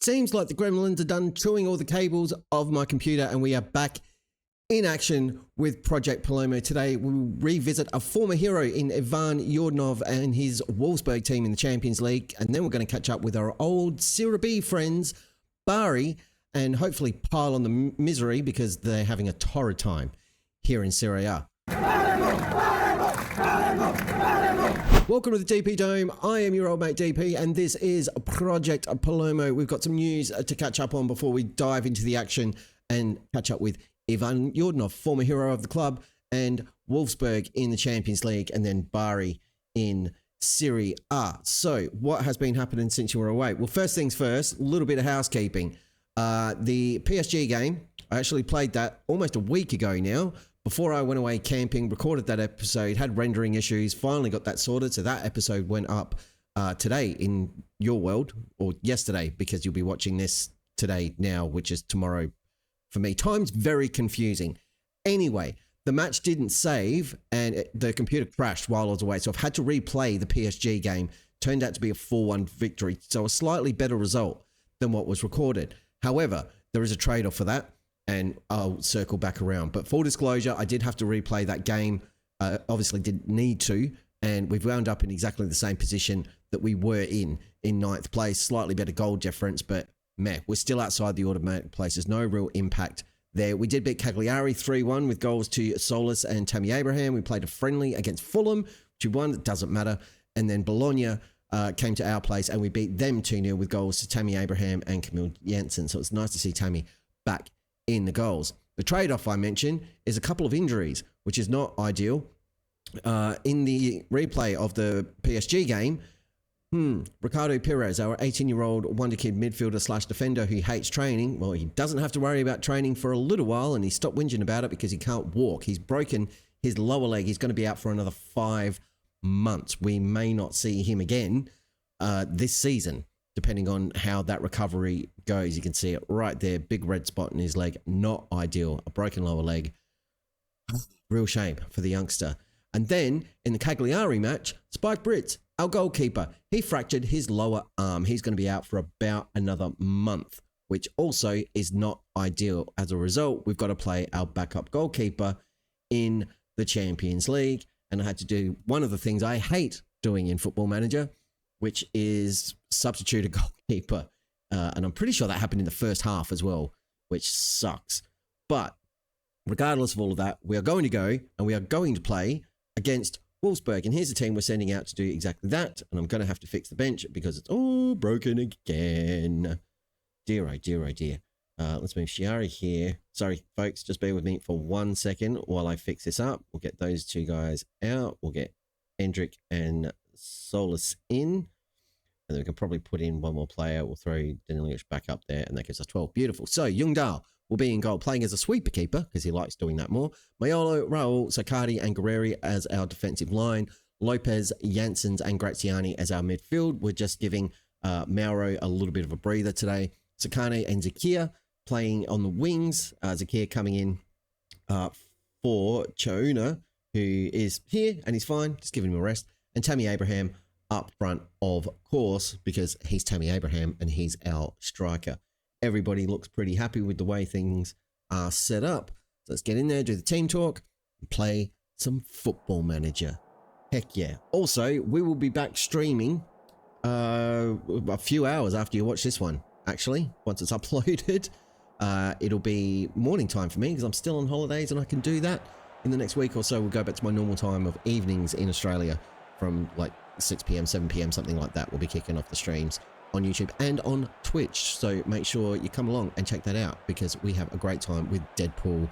Seems like the gremlins are done chewing all the cables of my computer and we are back in action with Project Palermo. Today we'll revisit a former hero in Ivan Yordanov and his Wolfsburg team in the Champions League, and then we're going to catch up with our old Serie B friends, Bari, and hopefully pile on the misery because they're having a torrid time here in Serie A. Welcome to the DP Dome. I am your old mate DP, and this is Project Palermo. We've got some news to catch up on before we dive into the action and catch up with Ivan Yordanov, former hero of the club, and Wolfsburg in the Champions League, and then Bari in Serie A. So, what has been happening since you were away? Well, first things first, a little bit of housekeeping. The PSG game, I actually played that almost a week ago now. Before I went away camping, recorded that episode, had rendering issues, finally got that sorted. So that episode went up today in your world, or yesterday, because you'll be watching this today now, which is tomorrow for me. Time's very confusing. Anyway, the match didn't save and the computer crashed while I was away. So I've had to replay the PSG game. Turned out to be a 4-1 victory. So a slightly better result than what was recorded. However, there is a trade-off for that, and I'll circle back around. But full disclosure, I did have to replay that game. Obviously didn't need to, and we've wound up in exactly the same position that we were in ninth place. Slightly better goal difference, but meh, we're still outside the automatic places. No real impact there. We did beat Cagliari 3-1 with goals to Solis and Tammy Abraham. We played a friendly against Fulham, which we won. It doesn't matter. And then Bologna came to our place, and we beat them 2-0 with goals to Tammy Abraham and Camille Jensen. So it's nice to see Tammy back in the goals. The trade-off I mentioned is a couple of injuries, which is not ideal. In the replay of the PSG game, Ricardo Pires, our 18-year-old wonder kid midfielder slash defender who hates training, well, he doesn't have to worry about training for a little while, and he stopped whinging about it because he can't walk. He's broken his lower leg. He's going to be out for another 5 months. We may not see him again this season, depending on how that recovery goes. You can see it right there. Big red spot in his leg. Not ideal. A broken lower leg. Real shame for the youngster. And then in the Cagliari match, Spike Brits, our goalkeeper, he fractured his lower arm. He's going to be out for about another month, which also is not ideal. As a result, we've got to play our backup goalkeeper in the Champions League. And I had to do one of the things I hate doing in Football Manager, which is substitute a goalkeeper. And I'm pretty sure that happened in the first half as well, which sucks. But regardless of all of that, we are going to go and we are going to play against Wolfsburg. And here's the team we're sending out to do exactly that. And I'm going to have to fix the bench because it's all broken again. Dear, oh dear, oh dear. Let's move Shiari here. Sorry, folks, just bear with me for 1 second while I fix this up. We'll get those two guys out. We'll get Hendrik and Solis in, and then we can probably put in one more player. We'll throw Danilic back up there, and that gives us 12. Beautiful. So Youngdahl will be in goal, playing as a sweeper keeper because he likes doing that more. Mayolo, Raul, Sakati, and Guerreri as our defensive line. Lopez, Janssens, and Graziani as our midfield. We're just giving Mauro a little bit of a breather today. Sakane and Zakia playing on the wings. Zakia coming in for Chouna, who is here and he's fine. Just giving him a rest. And Tammy Abraham up front, of course, because he's Tammy Abraham and he's our striker. Everybody looks pretty happy with the way things are set up. So let's get in there, do the team talk, and play some Football Manager. Heck yeah. Also, we will be back streaming a few hours after you watch this one, actually, once it's uploaded. It'll be morning time for me because I'm still on holidays and I can do that. In the next week or so, we'll go back to my normal time of evenings in Australia. From like 6 p.m, 7 p.m, something like that. We'll be kicking off the streams on YouTube and on Twitch. So make sure you come along and check that out because we have a great time with Deadpool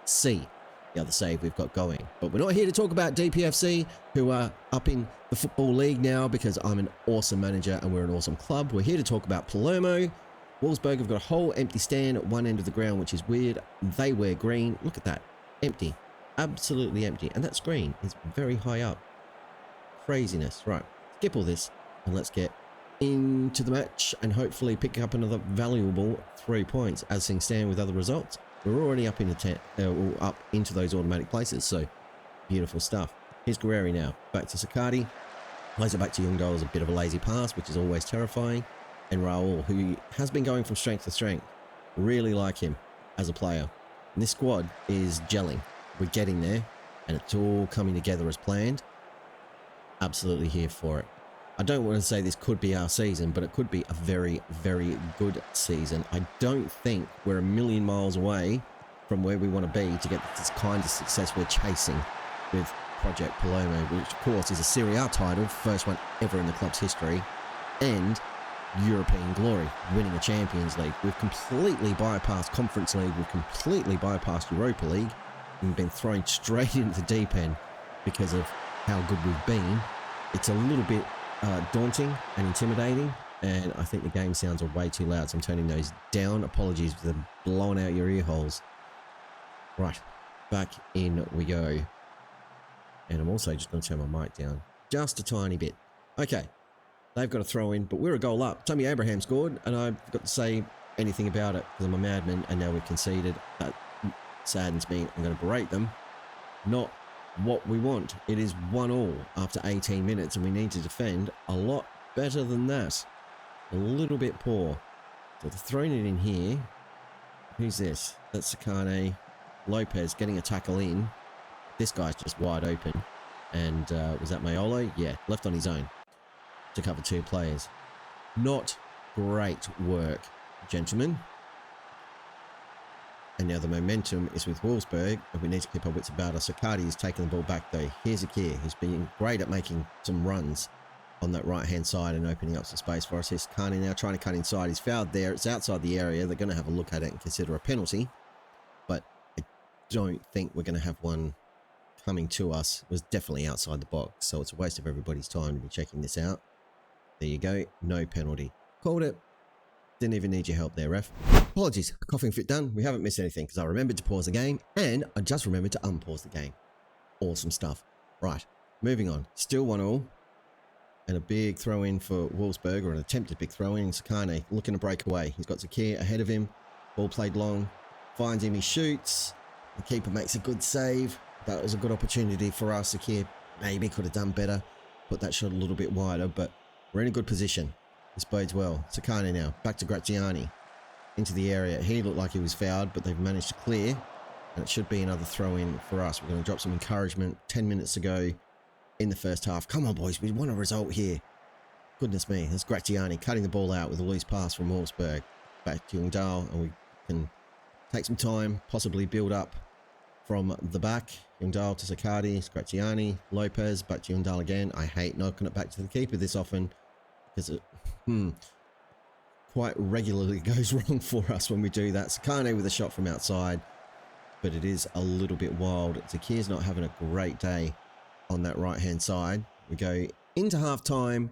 FC, the other save we've got going. But we're not here to talk about DPFC, who are up in the Football League now because I'm an awesome manager and we're an awesome club. We're here to talk about Palermo. Wolfsburg have got a whole empty stand at one end of the ground, which is weird. They wear green. Look at that. Empty. Absolutely empty. And that screen is very high up. Craziness. Right, skip all this and let's get into the match and hopefully pick up another valuable 3 points. As things stand with other results, we're already up in the up into those automatic places, so beautiful stuff. Here's Guerreri now, back to Sakati, plays it back to Youngdahl as a bit of a lazy pass, which is always terrifying, and Raul, who has been going from strength to strength. Really like him as a player. And this squad is gelling. We're getting there, and it's all coming together as planned. Absolutely here for it. I don't want to say this could be our season, but it could be a very, very good season. I don't think we're a million miles away from where we want to be to get this kind of success we're chasing with Project Palermo, which of course is a Serie A title, first one ever in the club's history, and European glory, winning a Champions League. We've completely bypassed Conference League, we've completely bypassed Europa League, and we've been thrown straight into the deep end because of how good we've been. It's a little bit daunting and intimidating, and I think the game sounds are way too loud, so I'm turning those down. Apologies for them blowing out your ear holes. Right, back in we go. And I'm also just going to turn my mic down just a tiny bit. Okay, they've got a throw in, but we're a goal up. Tammy Abraham scored, and I forgot to say anything about it because I'm a madman, and now we've conceded. That saddens me. I'm going to berate them. Not what we want. It is 1-1 after 18 minutes, and we need to defend a lot better than that. A little bit poor. So they're throwing it in here. Who's this? That's Sakane. Lopez getting a tackle in. This guy's just wide open. And was that Mayolo? Yeah, left on his own to cover two players. Not great work, gentlemen. And now the momentum is with Wolfsburg, and we need to keep our wits about us. Sakadi is taking the ball back though. Here's Akir, who's been great at making some runs on that right-hand side and opening up some space for us. Here's Sakani now trying to cut inside. He's fouled there. It's outside the area. They're going to have a look at it and consider a penalty. But I don't think we're going to have one coming to us. It was definitely outside the box, so it's a waste of everybody's time to be checking this out. There you go. No penalty. Called it. Didn't even need your help there, ref. Apologies. Coughing fit done. We haven't missed anything because I remembered to pause the game, and I just remembered to unpause the game. Awesome stuff. Right. Moving on. Still 1-1. And a big throw in for Wolfsburg, or an attempted big throw in. Sakane looking to break away. He's got Zakir ahead of him. Ball played long. Finds him. He shoots. The keeper makes a good save. That was a good opportunity for us. Zakir maybe could have done better. Put that shot a little bit wider, but we're in a good position. This bodes well. Sakane now. Back to Graziani. Into the area. He looked like he was fouled, but they've managed to clear. And it should be another throw in for us. We're going to drop some encouragement. 10 minutes to go in the first half. Come on, boys. We want a result here. Goodness me. That's Graziani cutting the ball out with a loose pass from Wolfsburg. Back to Youngdahl, and we can take some time, possibly build up from the back. Youngdahl to Sakadi, Graziani, Lopez, back to Youngdahl again. I hate knocking it back to the keeper this often because it quite regularly goes wrong for us when we do that. Sakane with a shot from outside, but it is a little bit wild. Zakir's not having a great day on that right-hand side. We go into half-time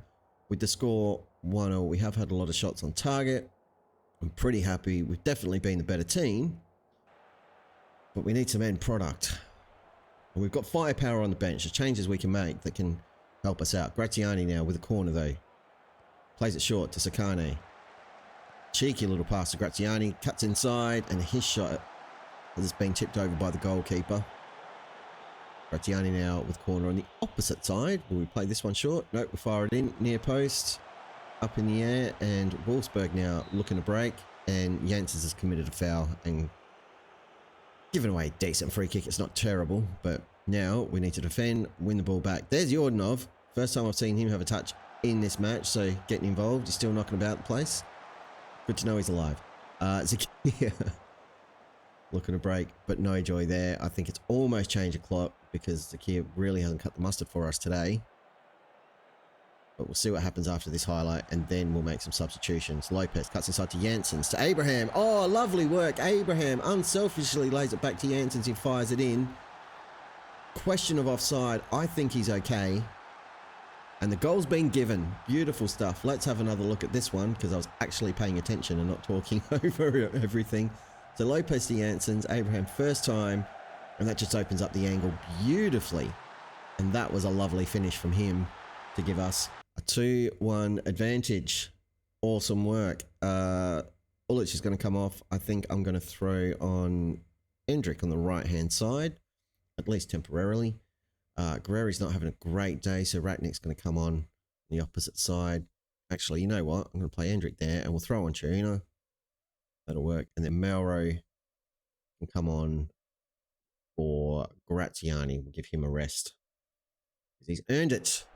with the score 1-0. We have had a lot of shots on target. I'm pretty happy. We've definitely been the better team, but we need some end product. And we've got firepower on the bench. There's changes we can make that can help us out. Graziani now with a corner though. Plays it short to Sakane. Cheeky little pass to Graziani. Cuts inside, and his shot has been tipped over by the goalkeeper. Graziani now with corner on the opposite side. Will we play this one short? Nope, we fire it in. Near post. Up in the air. And Wolfsburg now looking to break. And Janssens has committed a foul and given away a decent free kick. It's not terrible. But now we need to defend. Win the ball back. There's Yordanov. First time I've seen him have a touch in this match. So getting involved. He's still knocking about the place. Good to know he's alive. Zakir looking to break, but no joy there. I think it's almost changed the clock because Zakir really hasn't cut the mustard for us today. But we'll see what happens after this highlight, and then we'll make some substitutions. Lopez cuts inside to Janssens, to Abraham. Oh, lovely work. Abraham unselfishly lays it back to Janssens. He fires it in. Question of offside. I think he's okay. And the goal's been given. Beautiful stuff. Let's have another look at this one because I was actually paying attention and not talking over everything. So Lopez to Janssens, Abraham first time, and that just opens up the angle beautifully. And that was a lovely finish from him to give us a 2-1 advantage. Awesome work. Ulic is going to come off. I think I'm going to throw on Endrick on the right-hand side, at least temporarily. Guerreri's not having a great day, so Ratnick's going to come on the opposite side. Actually, you know what? I'm going to play Endrick there and we'll throw on Chirino. That'll work. And then Mauro can come on for Graziani. We'll give him a rest. He's earned it.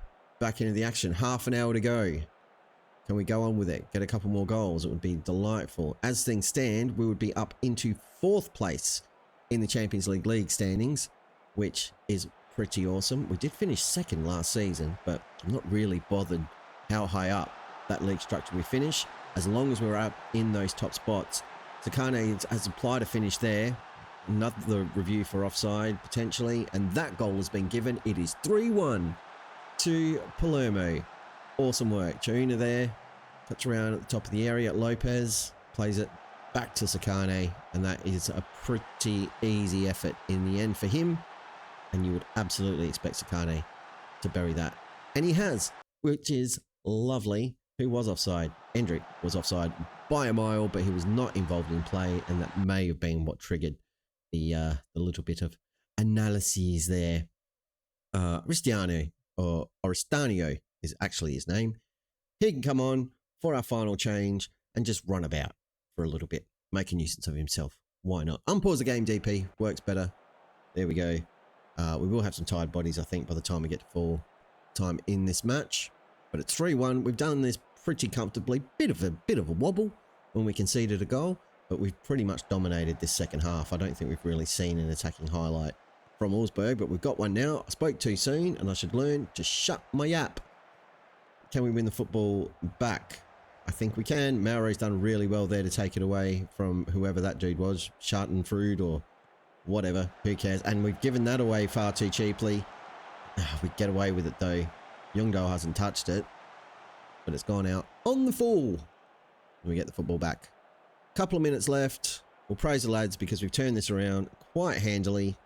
Back into the action. Half an hour to go. Can we go on with it? Get a couple more goals? It would be delightful. As things stand, we would be up into 4th place in the Champions League standings, which is pretty awesome. We did finish 2nd last season, but I'm not really bothered how high up that league structure we finish, as long as we're up in those top spots. Sakane has applied a finish there. Another review for offside, potentially, and that goal has been given. It is 3-1 to Palermo. Awesome work. Chirina there. Touch around at the top of the area. Lopez plays it back to Sakane, and that is a pretty easy effort in the end for him. And you would absolutely expect Sakane to bury that. And he has, which is lovely. Who was offside? Endrick was offside by a mile, but he was not involved in play, and that may have been what triggered the little bit of analyses there. Aristiano, or Oristanio, is actually his name. He can come on for our final change and just run about for a little bit, make a nuisance of himself. Why not? Unpause the game, DP. Works better. There we go. We will have some tired bodies, I think, by the time we get to full time in this match. But it's 3-1. We've done this pretty comfortably. Bit of a wobble when we conceded a goal, but we've pretty much dominated this second half. I don't think we've really seen an attacking highlight from Wolfsburg, but we've got one now. I spoke too soon, and I should learn to shut my yap. Can we win the football back? I think we can. Mauro's done really well there to take it away from whoever that dude was, Schadenfreude or whatever. Who cares? And we've given that away far too cheaply. We get away with it though. Youngdahl hasn't touched it, but it's gone out on the full. We get the football back. Couple of minutes left. We'll praise the lads because we've turned this around quite handily.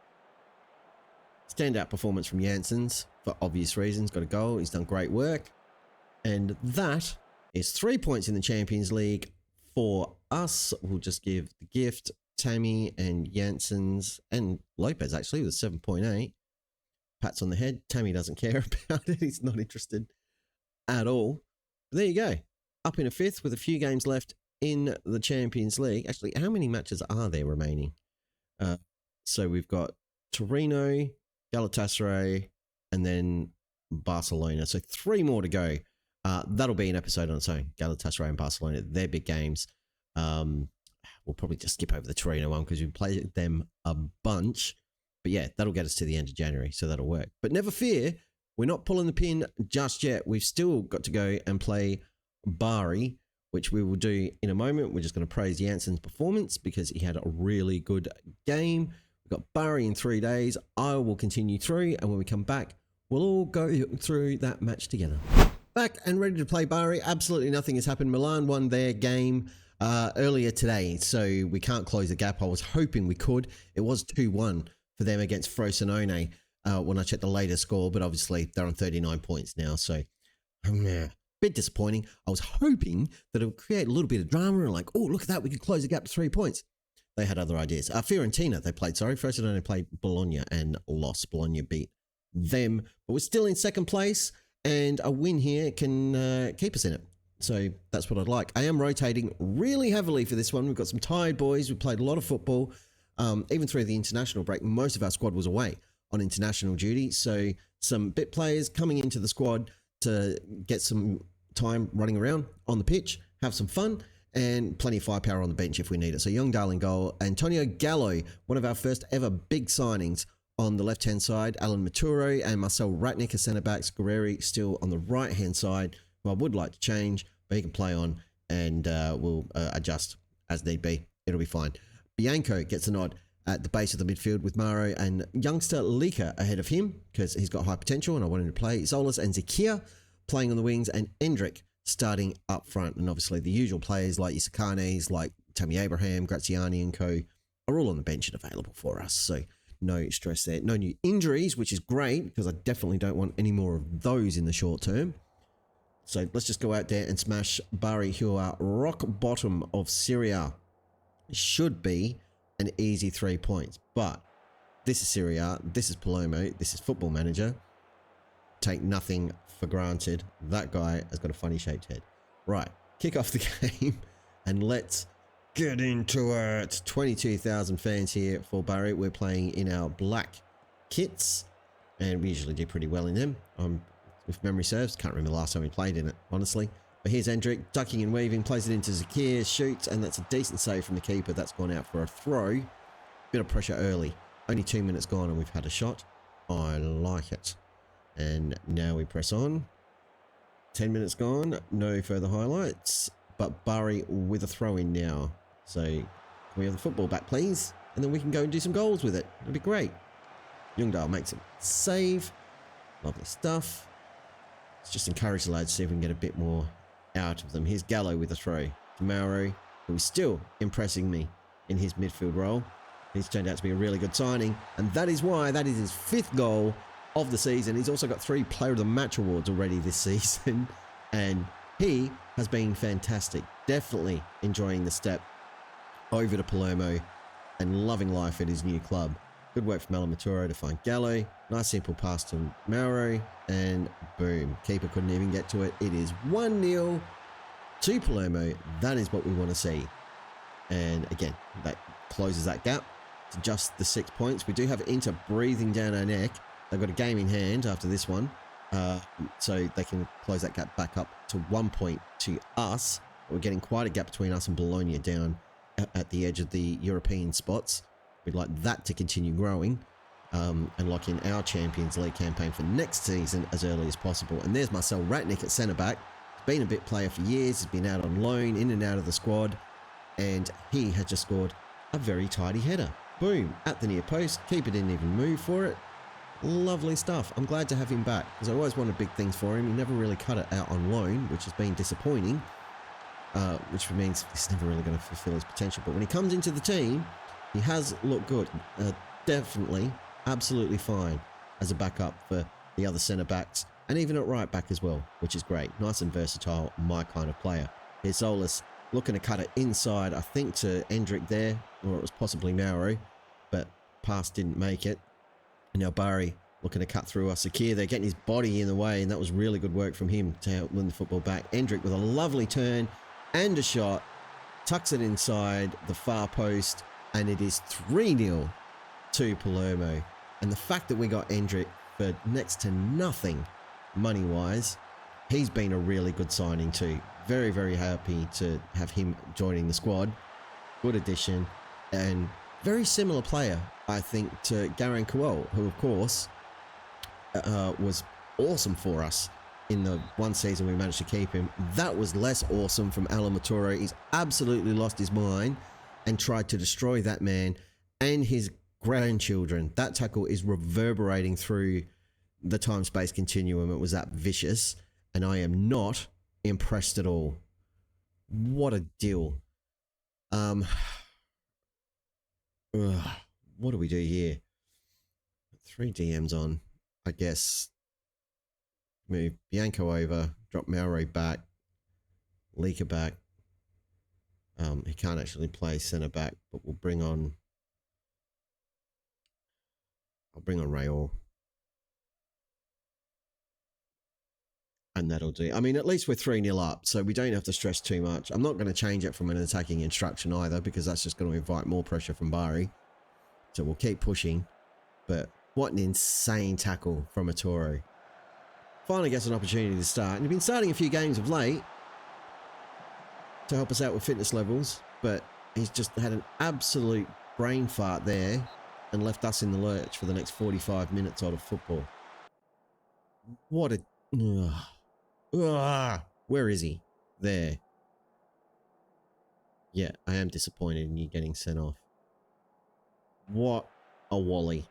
Standout performance from Janssens for obvious reasons. Got a goal. He's done great work. And that is 3 points in the Champions League for us. We'll just give the gift. Tammy and Janssens and Lopez actually with 7.8. Pats on the head. Tammy doesn't care about it. He's not interested at all. But there you go. Up in a 5th with a few games left in the Champions League. Actually, how many matches are there remaining? So we've got Torino, Galatasaray, and then Barcelona. So 3 more to go. That'll be an episode on its own. Galatasaray and Barcelona, they're big games. We'll probably just skip over the Torino one because we've played them a bunch. But yeah, that'll get us to the end of January, so that'll work. But never fear, we're not pulling the pin just yet. We've still got to go and play Bari, which we will do in a moment. We're just going to praise Janssens' performance because he had a really good game. We've got Bari in 3 days. I will continue through, and when we come back, we'll all go through that match together. Back and ready to play Bari. Absolutely nothing has happened. Milan won their game earlier today, so we can't close the gap. I was hoping we could. It was 2-1 for them against Frosinone when I checked the latest score, but obviously they're on 39 points now, so bit disappointing. I was hoping that it would create a little bit of drama and like, oh, look at that, we could close the gap to 3 points. They had other ideas. Fiorentina, they played, Frosinone played Bologna and lost. Bologna beat them, but we're still in 2nd place, and a win here can keep us in it. So that's what I'd like. I am rotating really heavily for this one. We've got some tired boys. We played a lot of football. Even through the international break, most of our squad was away on international duty. So some bit players coming into the squad to get some time running around on the pitch, have some fun, and plenty of firepower on the bench if we need it. So Youngdahl in goal. Antonio Gallo, one of our first ever big signings on the left-hand side. Alan Maturo and Marcel Ratnick as centre-backs. Guerreri still on the right-hand side, who I would like to change, but he can play on, and we'll adjust as need be. It'll be fine. Bianco gets a nod at the base of the midfield with Mauro and youngster Lika ahead of him because he's got high potential and I want him to play. Zolas and Zakia playing on the wings, and Endrick starting up front. And obviously the usual players like Isakanes, like Tammy Abraham, Graziani and co are all on the bench and available for us. So no stress there. No new injuries, which is great because I definitely don't want any more of those in the short term. So let's just go out there and smash Bari, who are rock bottom of Serie A. Should be an easy 3 points, but this is Serie A, this is Palermo, this is Football Manager. Take nothing for granted. That guy has got a funny shaped head. Right, kick off the game and let's get into it. 22,000 fans here for Bari. We're playing in our black kits and we usually do pretty well in them. If memory serves, can't remember the last time we played in it, honestly. But here's Endrick, ducking and weaving, plays it into Zakir, shoots, and that's a decent save from the keeper. That's gone out for a throw. Bit of pressure early. Only 2 minutes gone and we've had a shot. I like it. And now we press on. 10 minutes gone, no further highlights. But Bari with a throw in now. So can we have the football back, please? And then we can go and do some goals with it. It'll be great. Yordanov makes a save. Lovely stuff. Let's just encourage the lads to see if we can get a bit more out of them. Here's Gallo with a throw to Mauro, who is still impressing me in his midfield role. He's turned out to be a really good signing, and that is why that is his 5th goal of the season. He's also got 3 Player of the Match awards already this season, and he has been fantastic. Definitely enjoying the step over to Palermo and loving life at his new club. Good work from Alamaturo to find Gallo. Nice simple pass to Mauro, and boom. Keeper couldn't even get to it. It is 1-0 to Palermo. That is what we want to see. And again, that closes that gap to just the 6 points. We do have Inter breathing down our neck. They've got a game in hand after this one. So they can close that gap back up to 1 point to us. We're getting quite a gap between us and Bologna down at the edge of the European spots. We'd like that to continue growing and lock in our Champions League campaign for next season as early as possible. And there's Marcel Ratnick at centre-back. He's been a bit player for years. He's been out on loan, in and out of the squad. And he has just scored a very tidy header. Boom, at the near post. Keeper didn't even move for it. Lovely stuff. I'm glad to have him back because I always wanted big things for him. He never really cut it out on loan, which has been disappointing, which means he's never really going to fulfill his potential. But when he comes into the team, he has looked good. Definitely, absolutely fine as a backup for the other centre-backs and even at right-back as well, which is great. Nice and versatile, my kind of player. Here's Zolas looking to cut it inside, I think, to Endrick there, or it was possibly Mauro, but pass didn't make it. And now Bari looking to cut through us. Sakir, they're getting his body in the way, and that was really good work from him to help win the football back. Endrick with a lovely turn and a shot, tucks it inside the far post, and it is 3-0 to Palermo. And the fact that we got Endrick for next to nothing money-wise, he's been a really good signing too. Very, very happy to have him joining the squad. Good addition, and very similar player, I think, to Garan Coel, who, of course, was awesome for us in the one season we managed to keep him. That was less awesome from Alamaturo. He's absolutely lost his mind and tried to destroy that man and his grandchildren. That tackle is reverberating through the time-space continuum. It was that vicious, and I am not impressed at all. What a deal. What do we do here? 3 DMs on, I guess. Move Bianco over, drop Mauro back, Leaker back. He can't actually play centre back, but we'll bring on. I'll bring on Raul. And that'll do. I mean, at least we're 3-0 up, so we don't have to stress too much. I'm not going to change it from an attacking instruction either, because that's just going to invite more pressure from Bari. So we'll keep pushing. But what an insane tackle from Atoro. Finally gets an opportunity to start. And he's been starting a few games of late to help us out with fitness levels, but he's just had an absolute brain fart there and left us in the lurch for the next 45 minutes out of football. What a... where is he? There. Yeah, I am disappointed in you getting sent off. What a wally.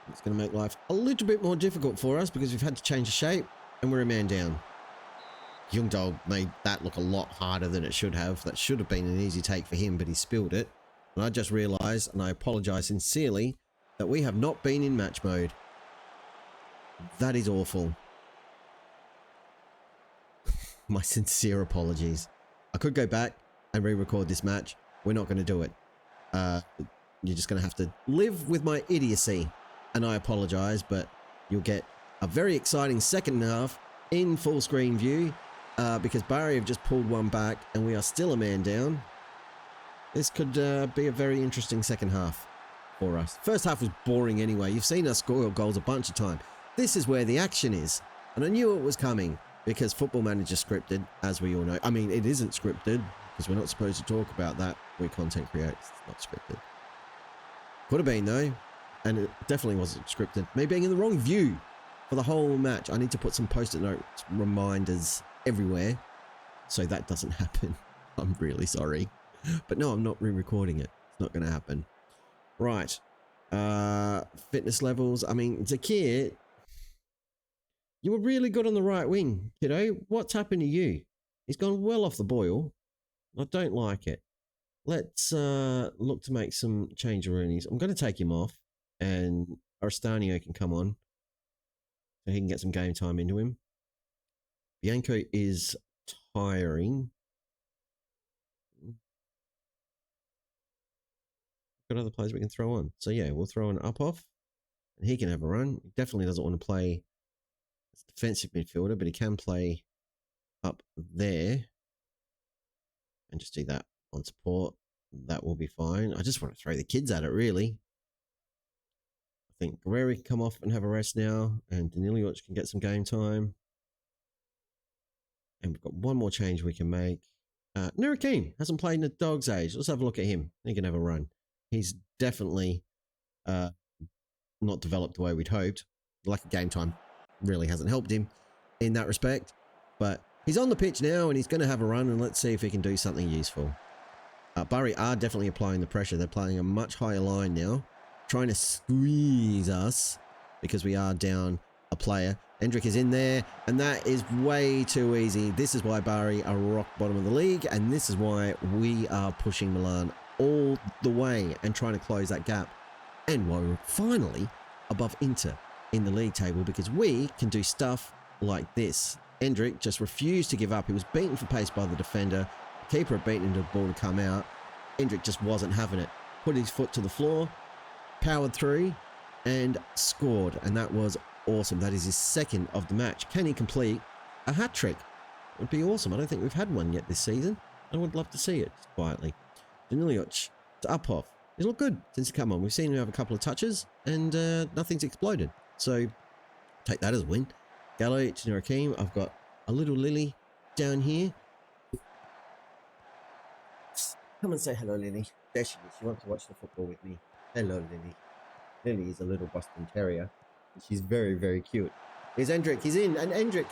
It's going to make life a little bit more difficult for us because we've had to change the shape and we're a man down. Youngdog made that look a lot harder than it should have. That should have been an easy take for him, but he spilled it. And I just realised, and I apologise sincerely, that we have not been in match mode. That is awful. My sincere apologies. I could go back and re-record this match. We're not going to do it. You're just going to have to live with my idiocy. And I apologise, but you'll get a very exciting second half in full screen view because Bari have just pulled one back and we are still a man down. This could be a very interesting second half for us. First half was boring anyway. You've seen us score goals a bunch of times. This is where the action is. And I knew it was coming because Football Manager scripted, as we all know. I mean, it isn't scripted because we're not supposed to talk about that. We're content creators. It's not scripted. Could have been, though. And it definitely wasn't scripted. Maybe being in the wrong view for the whole match. I need to put some post-it notes, reminders everywhere so that doesn't happen. I'm really sorry. But no, I'm not re-recording it. It's not going to happen. Right. Fitness levels. I mean, Zakir, you were really good on the right wing, kiddo. What's happened to you? He's gone well off the boil. I don't like it. Let's look to make some change Rooney's. I'm going to take him off, and Aristanio can come on so he can get some game time into him. Bianco is tiring. Got other players we can throw on. So yeah, we'll throw an up-off, and he can have a run. He definitely doesn't want to play as a defensive midfielder, but he can play up there. And just do that on support. That will be fine. I just want to throw the kids at it, really. I think Guerrero can come off and have a rest now, and Danilic can get some game time. And we've got one more change we can make. Nurakim hasn't played in a dog's age. Let's have a look at him. He can have a run. He's definitely not developed the way we'd hoped. Lack of game time really hasn't helped him in that respect. But he's on the pitch now and he's going to have a run, and let's see if he can do something useful. Bari are definitely applying the pressure. They're playing a much higher line now, trying to squeeze us because we are down a player. Hendrick is in there, and that is way too easy. This is why Bari are rock bottom of the league, and this is why we are pushing Milan all the way and trying to close that gap. And why we're finally above Inter in the league table, because we can do stuff like this. Hendrick just refused to give up. He was beaten for pace by the defender. The keeper had beaten him to the ball to come out. Hendrick just wasn't having it. Put his foot to the floor, powered through, and scored. And that was awesome. That is his second of the match. Can he complete a hat-trick? It would be awesome. I don't think we've had one yet this season. I would love to see it, just quietly. Danilic to Uphoff. He's looked good since he come on. We've seen him have a couple of touches, and nothing's exploded. So, take that as a win. Gallo to Nurakim. I've got a little Lily down here. Come and say hello, Lily. There she is. She wants to watch the football with me. Hello, Lily. Lily is a little Boston Terrier. She's very, very cute. Here's Hendrick. He's in, and Hendrick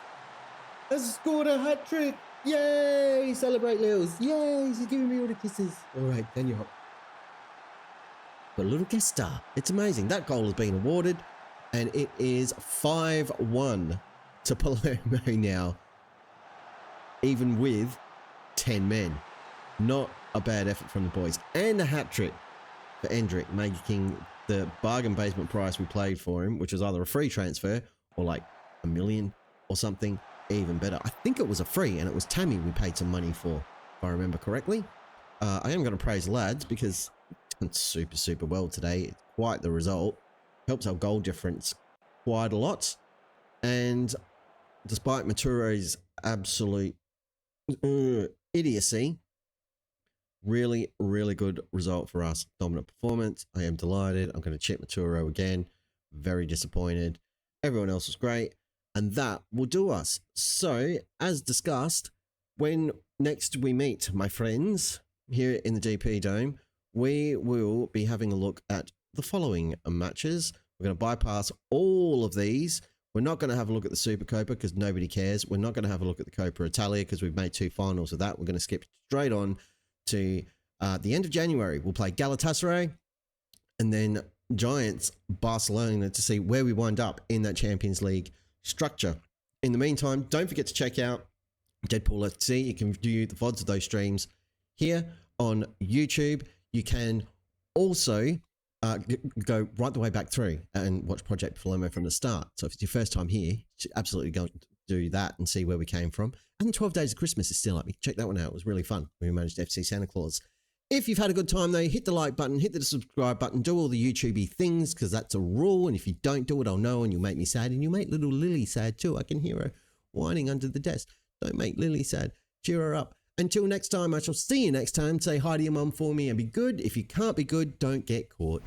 has scored a hat-trick. Yay! Celebrate, Lils. Yay! He's giving me all the kisses. All right, then you're up. Got a little guest star. It's amazing. That goal has been awarded, and it is 5-1 to Palermo now, even with 10 men. Not a bad effort from the boys. And a hat-trick for Hendrick, making the bargain basement price we played for him, which was either a free transfer or like $1 million or something, even better. I think it was a free, and it was Tammy we paid some money for, if I remember correctly. I am going to praise lads because it's super, super well today. It's quite the result. Helps our goal difference quite a lot. And despite Maturo's absolute idiocy, really, really good result for us. Dominant performance. I am delighted. I'm going to chip Maturo again. Very disappointed. Everyone else was great. And that will do us. So, as discussed, when next we meet, my friends, here in the GP Dome, we will be having a look at the following matches. We're going to bypass all of these. We're not going to have a look at the Super Copa because nobody cares. We're not going to have a look at the Copa Italia because we've made 2 finals of that. We're going to skip straight on to the end of January. We'll play Galatasaray and then Giants Barcelona to see where we wind up in that Champions League structure. In the meantime, don't forget to check out Deadpool FC. You can view the VODs of those streams here on YouTube. You can also go right the way back through and watch Project Palermo from the start. So if it's your first time here, you should absolutely go do that and see where we came from. And 12 Days of Christmas is still up. You can check that one out. It was really fun. We managed FC Santa Claus. If you've had a good time though, hit the like button, hit the subscribe button, do all the YouTubey things because that's a rule. And if you don't do it, I'll know and you'll make me sad and you'll make little Lily sad too. I can hear her whining under the desk. Don't make Lily sad. Cheer her up. Until next time, I shall see you next time. Say hi to your mum for me and be good. If you can't be good, don't get caught.